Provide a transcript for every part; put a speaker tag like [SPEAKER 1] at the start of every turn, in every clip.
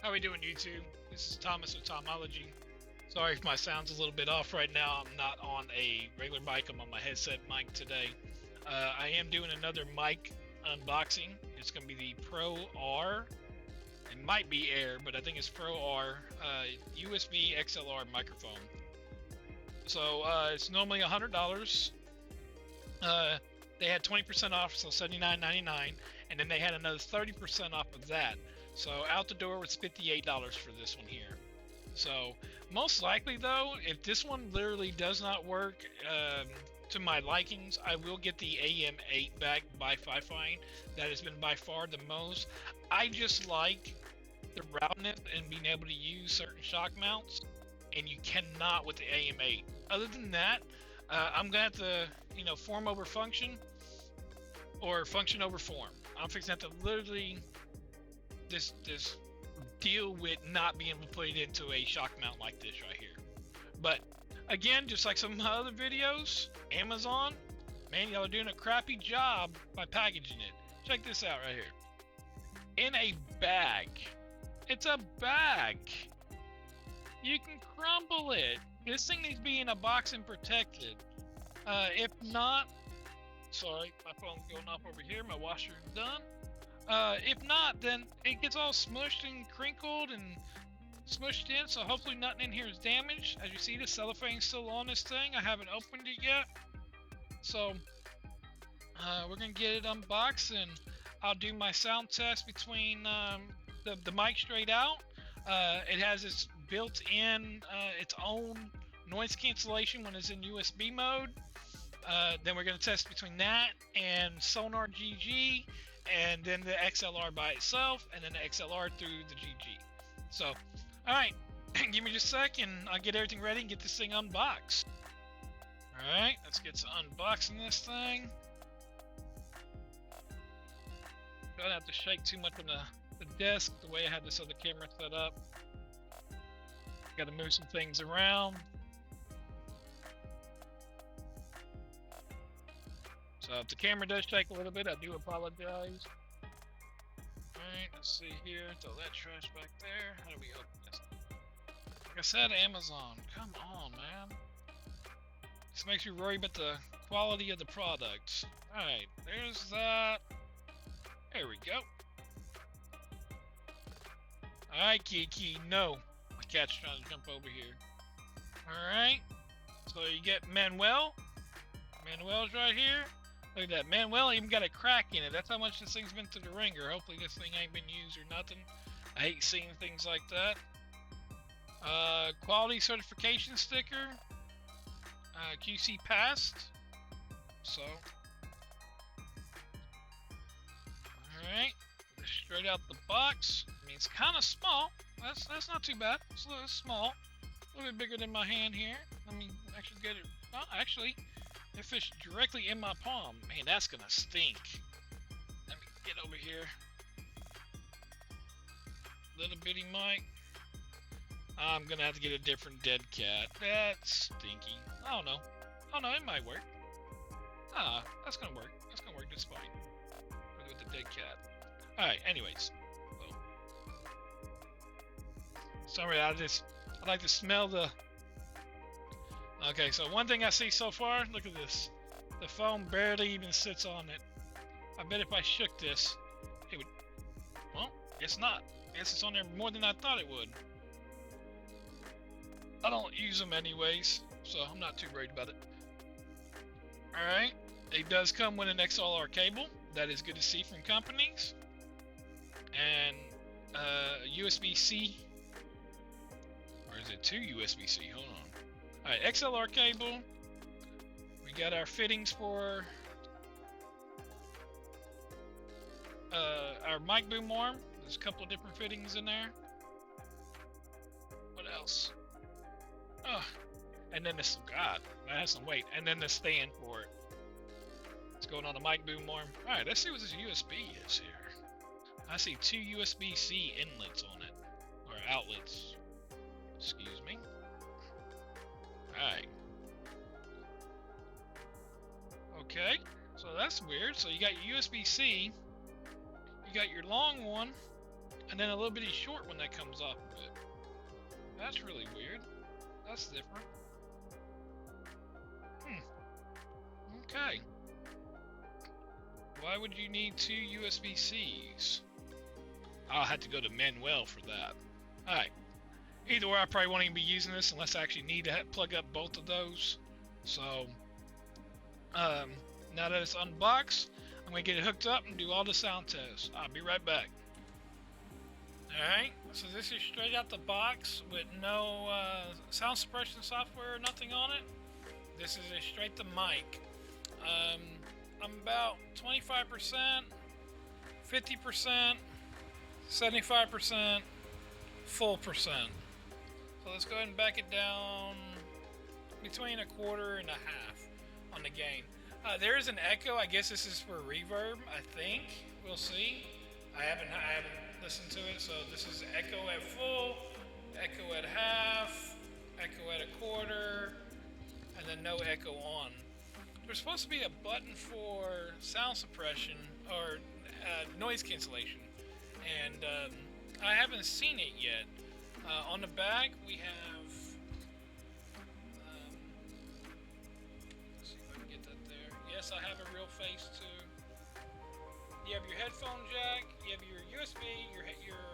[SPEAKER 1] How we doing, YouTube? This is Thomas with Tomology. Sorry if my sound's a little bit off right now. I'm not on a regular mic. I'm on my headset mic today. I am doing another mic unboxing. It's going to be the Proar. It might be Air, but I think it's Proar USB XLR microphone. So it's normally $100. They had 20% off, so $79.99, and then they had another 30% off of that. So out the door was $58 for this one here. So most likely though, if this one literally does not work to my likings, I will get the AM8 back by Fi-Fine. That has been by far the most. I just like the roundness and being able to use certain shock mounts, and you cannot with the AM8. Other than that, I'm gonna have to, form over function or function over form. I'm fixing to have to literally this deal with not being able to put it into a shock mount like this right here. But again, just like some of my other videos, Amazon, man, y'all are doing a crappy job by packaging it. Check this out right here. In a bag. It's a bag. You can crumble it. This thing needs to be in a box and protected. If not, sorry, my phone's going off over here. My washer's done. If not, then it gets all smushed and crinkled and smushed in, so hopefully nothing in here is damaged. As you see, the cellophane's still on this thing. I haven't opened it yet. So, we're going to get it unboxed, and I'll do my sound test between the mic straight out. It has its built-in, its own noise cancellation when it's in USB mode. Then we're going to test between that and Sonar GG, and then the XLR by itself, and then the XLR through the GG. So, all right, give me just a sec, and I'll get everything ready and get this thing unboxed. All right, let's get to unboxing this thing. Don't have to shake too much on the desk the way I had this other camera set up. Got to move some things around. So if the camera does shake a little bit, I do apologize. Alright, let's see here. Throw that trash back there. How do we open this? Like I said, Amazon. Come on, man. This makes me worry about the quality of the product. Alright, there's that. There we go. Alright, Kiki. No. My cat's trying to jump over here. Alright. So you get Manuel. Manuel's right here. Look at that. Manuel even got a crack in it. That's how much this thing's been through the ringer. Hopefully this thing ain't been used or nothing. I hate seeing things like that. Quality certification sticker. QC passed. So. Alright. Straight out the box. I mean, it's kind of small. That's not too bad. It's a little small. A little bit bigger than my hand here. Let me actually get it. Oh, actually. It fits directly in my palm. Man, that's gonna stink. Let me get over here. Little bitty mic. I'm gonna have to get a different dead cat. That's stinky. I don't know. Oh no, it might work. Ah, that's gonna work. That's gonna work just fine. With the dead cat. Alright, anyways. Sorry, I like to smell the... Okay, so one thing I see so far, look at this. The foam barely even sits on it. I bet if I shook this, it would... Well, guess not. Guess it's on there more than I thought it would. I don't use them anyways, so I'm not too worried about it. Alright, it does come with an XLR cable. That is good to see from companies. And USB-C. Or is it 2 USB-C? Hold on. Alright, XLR cable. We got our fittings for our mic boom arm. There's a couple of different fittings in there. What else? Oh, and then this, God, that has some weight. And then the stand for it. It's going on the mic boom arm. Alright, let's see what this USB is here. I see 2 USB-C inlets on it. Or outlets. Excuse me. Alright. Okay, so that's weird. So you got your USB-C, you got your long one, and then a little bitty short when that comes off of it. That's really weird. That's different. Okay. Why would you need 2 USB-Cs? I'll have to go to Manuel for that. Alright. Either way, I probably won't even be using this unless I actually need to plug up both of those. So, now that it's unboxed, I'm going to get it hooked up and do all the sound tests. I'll be right back. Alright, so this is straight out the box with no sound suppression software or nothing on it. This is a straight to mic. I'm about 25%, 50%, 75%, full percent. So let's go ahead and back it down between a quarter and a half on the gain. There is an echo. I guess this is for reverb. I think we'll see. I haven't listened to it, so this is echo at full, echo at half, echo at a quarter, and then no echo on. There's supposed to be a button for sound suppression or noise cancellation, and I haven't seen it yet. On the back we have, let's see if I can get that there. Yes, I have a real face too. You have your headphone jack, you have your USB, your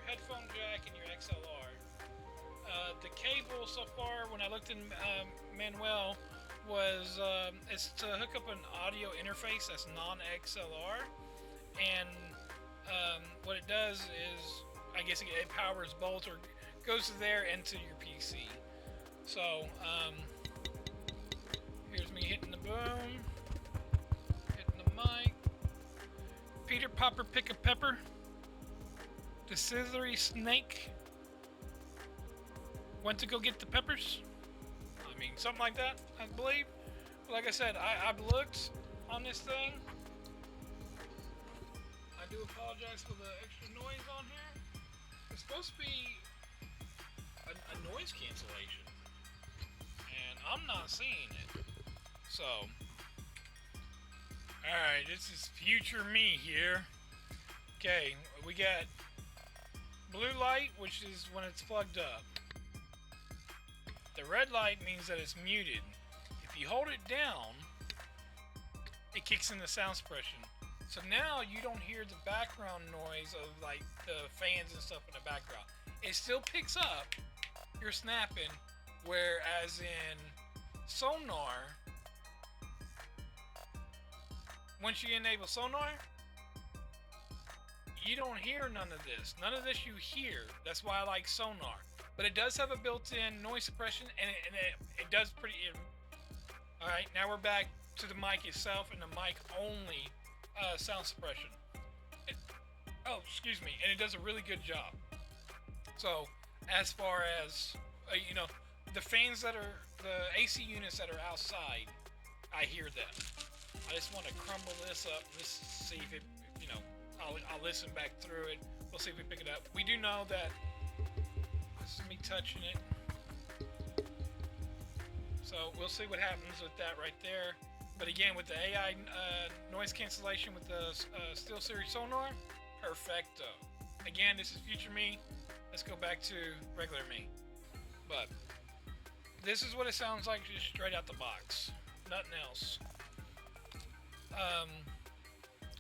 [SPEAKER 1] headphone jack, and your XLR. The cable so far, when I looked in Manuel, was it's to hook up an audio interface that's non-XLR, and what it does is, I guess it powers both or goes to there into your PC. So here's me hitting the boom, hitting the mic. Peter Popper pick a pepper. The slithery snake went to go get the peppers. I mean, something like that, I believe. But like I said, I've looked on this thing. I do apologize for the extra noise on here. It's supposed to be a noise cancellation, and I'm not seeing it. So, alright, this is future me here. Okay, we got blue light, which is when it's plugged up. The red light means that it's muted. If you hold it down, it kicks in the sound suppression. So now you don't hear the background noise of like the fans and stuff in the background. It still picks up your snapping, whereas in sonar, once you enable sonar, you don't hear none of this. None of this you hear. That's why I like sonar. But it does have a built-in noise suppression, and it does pretty... Alright, now we're back to the mic itself and the mic only sound suppression. Excuse me. And it does a really good job. So, as far as, you know, the fans that are, the AC units that are outside, I hear them. I just want to crumble this up, just see if it, you know, I'll listen back through it. We'll see if we pick it up. We do know that, this is me touching it. So we'll see what happens with that right there. But again, with the AI noise cancellation with the SteelSeries sonar, perfecto. Again, this is future me. Let's go back to regular me. But this is what it sounds like just straight out the box. Nothing else.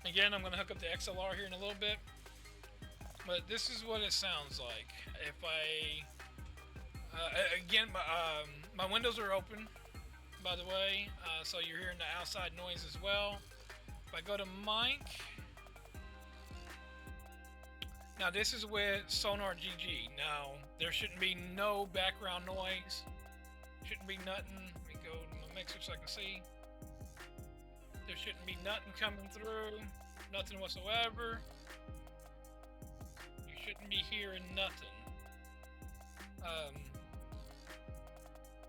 [SPEAKER 1] Again, I'm going to hook up the XLR here in a little bit. But this is what it sounds like. If I... again, my windows are open, by the way, so you're hearing the outside noise as well. If I go to mic... Now this is with Sonar GG. Now, there shouldn't be no background noise. Shouldn't be nothing. Let me go to my mixer so I can see. There shouldn't be nothing coming through. Nothing whatsoever. You shouldn't be hearing nothing.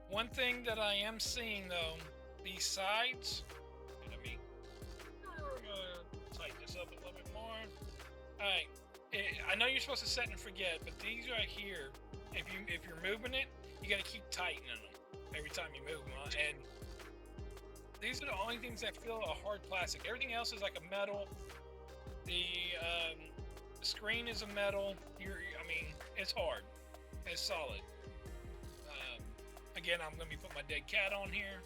[SPEAKER 1] One thing that I am seeing though, these sides, let me tighten this up a little bit more. Alright, I know you're supposed to set and forget, but these right here, if you're moving it, you gotta keep tightening them every time you move them. And these are the only things that feel a hard plastic. Everything else is like a metal. The screen is a metal. I mean, it's hard. It's solid. Again, I'm gonna be putting my dead cat on here,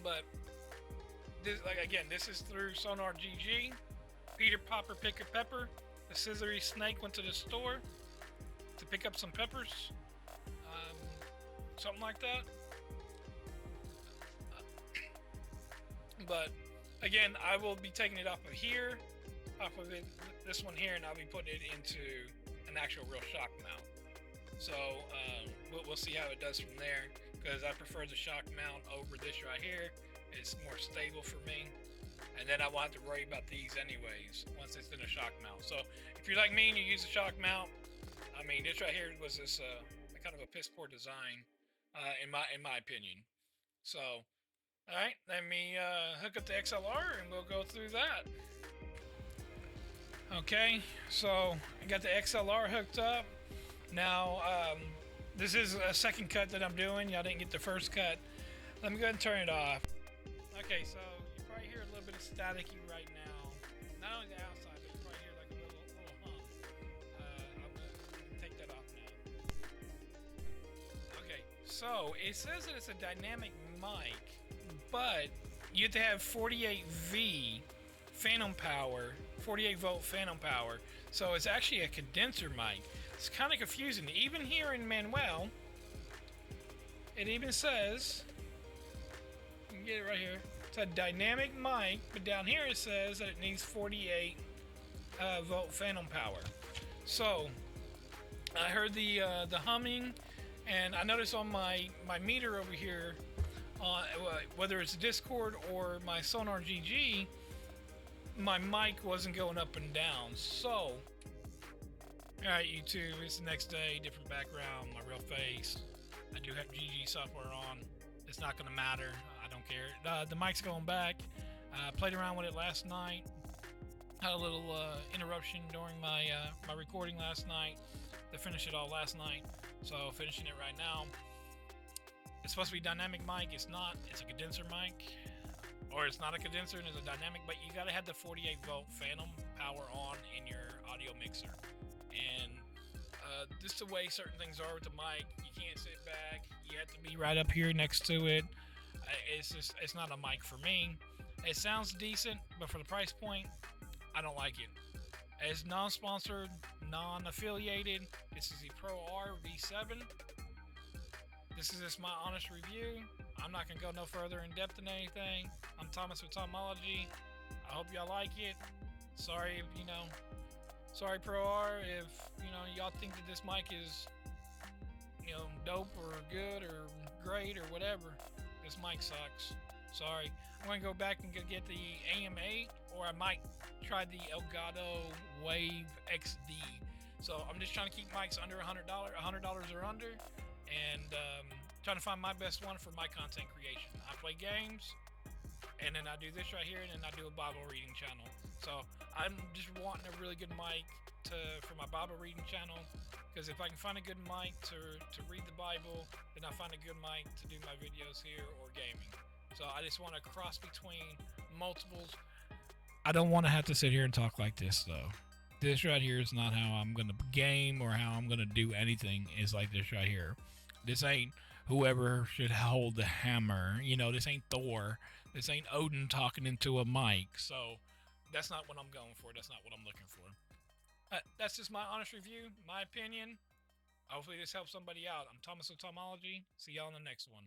[SPEAKER 1] but this, this is through Sonar GG. Peter Popper Picker Pepper. The scissory snake went to the store to pick up some peppers, something like that. But again, I will be taking it off of here, this one here, and I'll be putting it into an actual real shock mount. So we'll see how it does from there, because I prefer the shock mount over this right here. It's more stable for me, and then I won't have to worry about these anyways once it's in a shock mount. So if you're like me and you use a shock mount, I mean, this right here was this kind of a piss poor design, in my opinion. So all right, let me hook up the XLR and we'll go through that. Okay, so I got the XLR hooked up. Now, this is a second cut that I'm doing. Y'all didn't get the first cut. Let me go ahead and turn it off. Okay, so you probably hear a little bit of staticky right now. Not only the outside, but you probably hear like a little hum. I'm gonna take that off now. Okay, so it says that it's a dynamic mic, but you have to have 48V phantom power, 48 volt phantom power. So it's actually a condenser mic. It's kind of confusing. Even here in Manuel, it even says, you can get it right here, it's a dynamic mic, but down here it says that it needs 48 volt phantom power. So I heard the humming, and I noticed on my meter over here, whether it's Discord or my Sonar GG, my mic wasn't going up and down. So alright, YouTube, it's the next day, different background, my real face. I do have GG software on. It's not going to matter. I don't care. The mic's going back. I played around with it last night. Had a little interruption during my recording last night to finish it all last night. So finishing it right now. It's supposed to be dynamic mic. It's not. It's a condenser mic. Or it's not a condenser and it's a dynamic, but you got to have the 48 volt phantom power on in your audio mixer. And this is the way certain things are with the mic. You can't sit back. You have to be right up here next to it. It's not a mic for me. It sounds decent, but for the price point, I don't like it. It's non-sponsored, non-affiliated. This is the Proar V7. This is just my honest review. I'm not gonna go no further in depth than anything. I'm Thomas with Tomology. I hope y'all like it. Sorry, sorry Proar if y'all think that this mic is dope or good or great or whatever. This mic sucks. Sorry. I'm gonna go back and get the AM8, or I might try the Elgato Wave XD. So I'm just trying to keep mics under $100 or under, and trying to find my best one for my content creation. I play games, and then I do this right here, and then I do a Bible reading channel. So I'm just wanting a really good mic for my Bible reading channel, because if I can find a good mic to read the Bible, then I find a good mic to do my videos here or gaming. So I just want to cross between multiples. I don't want to have to sit here and talk like this though. This right here is not how I'm going to game or how I'm going to do anything. Is like this right here. This ain't whoever should hold the hammer. This ain't Thor. This ain't Odin talking into a mic. So that's not what I'm going for. That's not what I'm looking for. That's just my honest review, my opinion. Hopefully this helps somebody out. I'm Thomas with Tomology. See y'all in the next one.